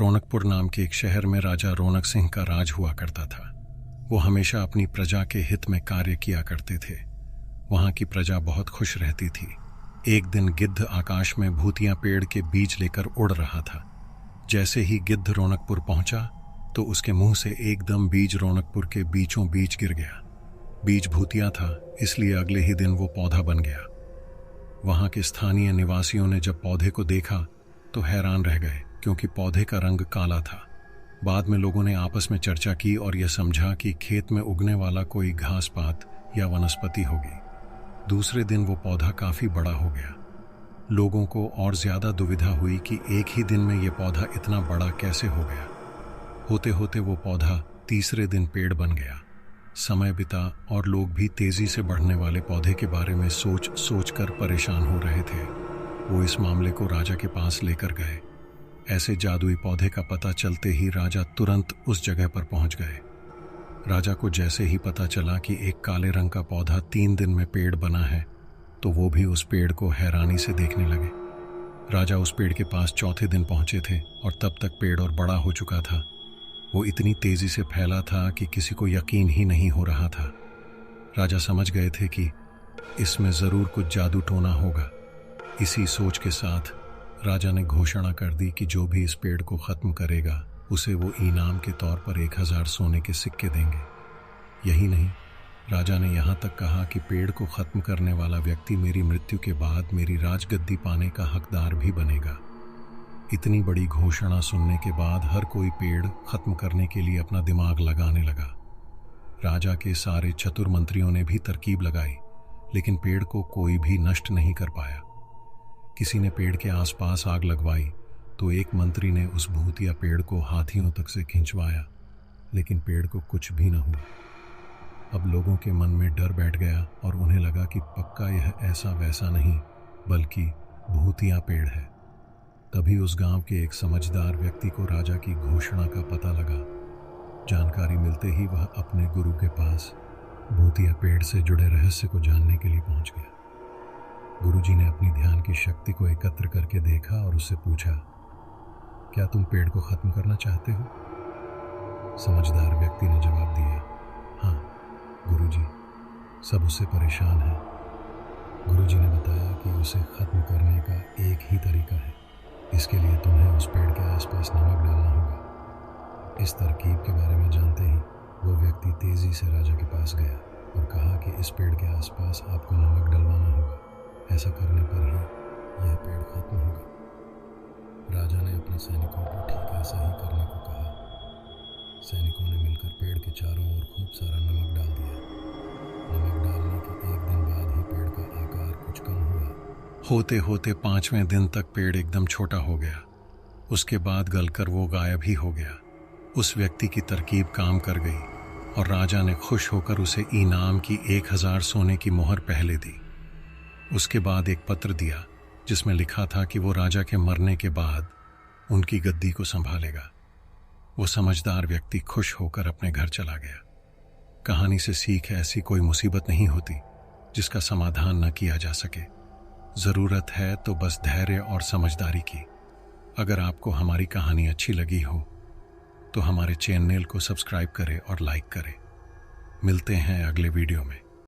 रौनकपुर नाम के एक शहर में राजा रौनक सिंह का राज हुआ करता था। वो हमेशा अपनी प्रजा के हित में कार्य किया करते थे। वहां की प्रजा बहुत खुश रहती थी। एक दिन गिद्ध आकाश में भूतिया पेड़ के बीज लेकर उड़ रहा था। जैसे ही गिद्ध रौनकपुर पहुंचा तो उसके मुंह से एकदम बीज रौनकपुर के बीचों बीच गिर गया। बीज भूतिया था, इसलिए अगले ही दिन वो पौधा बन गया। वहां के स्थानीय निवासियों ने जब पौधे को देखा तो हैरान रह गए, क्योंकि पौधे का रंग काला था। बाद में लोगों ने आपस में चर्चा की और यह समझा कि खेत में उगने वाला कोई घास पात या वनस्पति होगी। दूसरे दिन वो पौधा काफी बड़ा हो गया। लोगों को और ज्यादा दुविधा हुई कि एक ही दिन में यह पौधा इतना बड़ा कैसे हो गया। होते होते वो पौधा तीसरे दिन पेड़ बन गया। समय बिता और लोग भी तेजी से बढ़ने वाले पौधे के बारे में सोच सोच कर परेशान हो रहे थे। वो इस मामले को राजा के पास लेकर गए। ऐसे जादुई पौधे का पता चलते ही राजा तुरंत उस जगह पर पहुंच गए। राजा को जैसे ही पता चला कि एक काले रंग का पौधा 3 दिन में पेड़ बना है, तो वो भी उस पेड़ को हैरानी से देखने लगे। राजा उस पेड़ के पास चौथे दिन पहुंचे थे और तब तक पेड़ और बड़ा हो चुका था। वो इतनी तेजी से फैला था कि किसी को यकीन ही नहीं हो रहा था। राजा समझ गए थे कि इसमें जरूर कुछ जादू टोना होगा। इसी सोच के साथ राजा ने घोषणा कर दी कि जो भी इस पेड़ को खत्म करेगा उसे वो इनाम के तौर पर 1000 सोने के सिक्के देंगे। यही नहीं, राजा ने यहाँ तक कहा कि पेड़ को खत्म करने वाला व्यक्ति मेरी मृत्यु के बाद मेरी राजगद्दी पाने का हकदार भी बनेगा। इतनी बड़ी घोषणा सुनने के बाद हर कोई पेड़ खत्म करने के लिए अपना दिमाग लगाने लगा। राजा के सारे चतुर मंत्रियों ने भी तरकीब लगाई, लेकिन पेड़ को कोई भी नष्ट नहीं कर पाया। किसी ने पेड़ के आसपास आग लगवाई तो एक मंत्री ने उस भूतिया पेड़ को हाथियों तक से खिंचवाया, लेकिन पेड़ को कुछ भी न हुआ। अब लोगों के मन में डर बैठ गया और उन्हें लगा कि पक्का यह ऐसा वैसा नहीं बल्कि भूतिया पेड़ है। तभी उस गांव के एक समझदार व्यक्ति को राजा की घोषणा का पता लगा। जानकारी मिलते ही वह अपने गुरु के पास भूतिया पेड़ से जुड़े रहस्य को जानने के लिए पहुंच गया। गुरुजी ने अपनी ध्यान की शक्ति को एकत्र करके देखा और उससे पूछा, क्या तुम पेड़ को खत्म करना चाहते हो? समझदार व्यक्ति ने जवाब दिया, हाँ गुरुजी, सब उससे परेशान हैं। गुरुजी ने बताया कि उसे खत्म करने का एक ही तरीका है। इसके लिए तुम्हें उस पेड़ के आसपास नमक डालना होगा। इस तरकीब के बारे में जानते ही वो व्यक्ति तेजी से राजा के पास गया और कहा कि इस पेड़ के आसपास आपको नमक डलवाना होगा। ऐसा करने पर ही यह पेड़ खत्म होगा। राजा ने अपने सैनिकों को ठीक ऐसा ही करने को कहा। सैनिकों ने मिलकर पेड़ के चारों ओर खूब सारा नमक डाल दिया। नमक डालने के एक दिन बाद ही पेड़ का आकार कुछ कम हुआ। होते होते 5वें दिन तक पेड़ एकदम छोटा हो गया। उसके बाद गलकर वो गायब ही हो गया। उस व्यक्ति की तरकीब काम कर गई और राजा ने खुश होकर उसे इनाम की 1000 सोने की मोहर पहले दी। उसके बाद एक पत्र दिया जिसमें लिखा था कि वो राजा के मरने के बाद उनकी गद्दी को संभालेगा। वो समझदार व्यक्ति खुश होकर अपने घर चला गया। कहानी से सीख ऐसी कोई मुसीबत नहीं होती जिसका समाधान न किया जा सके। जरूरत है तो बस धैर्य और समझदारी की। अगर आपको हमारी कहानी अच्छी लगी हो तो हमारे चैनल को सब्सक्राइब करें और लाइक करें। मिलते हैं अगले वीडियो में।